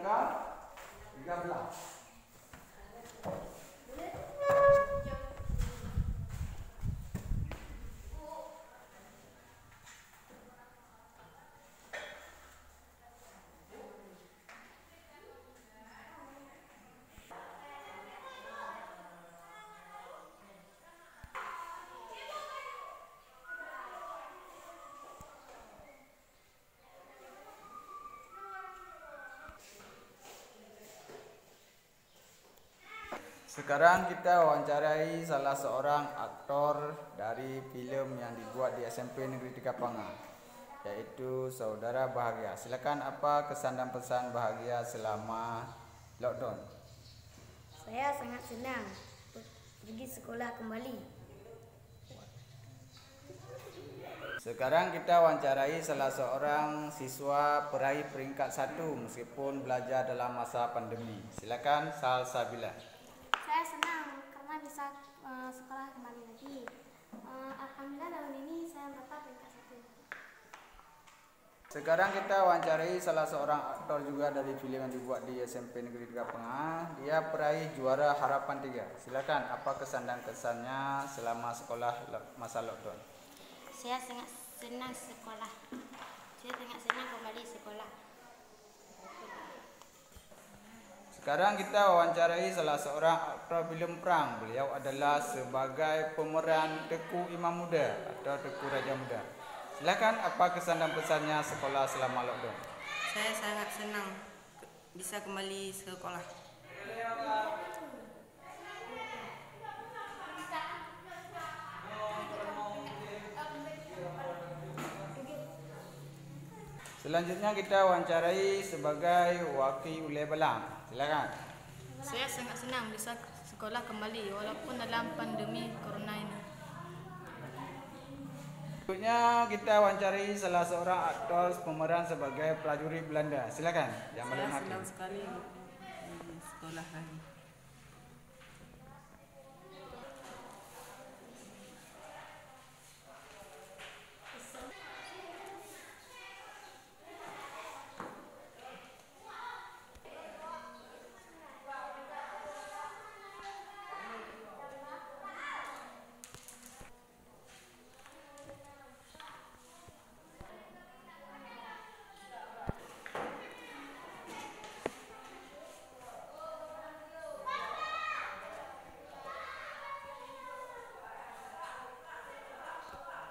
13. Sekarang kita wawancarai salah seorang aktor dari filem yang dibuat di SMP Negeri Tikapanga, yaitu Saudara Bahagia. Silakan, apa kesan dan pesan Bahagia selama lockdown? Saya sangat senang pergi sekolah kembali. Sekarang kita wawancarai salah seorang siswa peraih peringkat 1 meskipun belajar dalam masa pandemi. Silakan, Salsabila. Saya senang karena bisa sekolah kembali lagi. Alhamdulillah tahun ini saya mendapat peringkat 1. Sekarang kita wawancarai salah seorang aktor juga dari filem yang dibuat di SMP Negeri Tikapanga. Dia peraih juara Harapan 3. Silakan, apa kesan dan kesannya selama sekolah masa lockdown? Saya sangat senang sekolah. Saya sangat senang kembali sekolah. Sekarang kita wawancarai salah seorang aktor filem perang. Beliau adalah sebagai pemeran Teku Imam Muda atau Teku Raja Muda. Silakan, apa kesan dan pesannya sekolah selama lockdown? Saya sangat senang bisa kembali sekolah. Selanjutnya kita wawancarai sebagai Waki Ulai Balang. Silakan. Saya sangat senang bisa sekolah kembali walaupun dalam pandemi corona ini. Selanjutnya kita wawancarai salah seorang aktor pemeran sebagai prajurit Belanda. Silakan. Yang Saya paling senang sekali di sekolah lagi.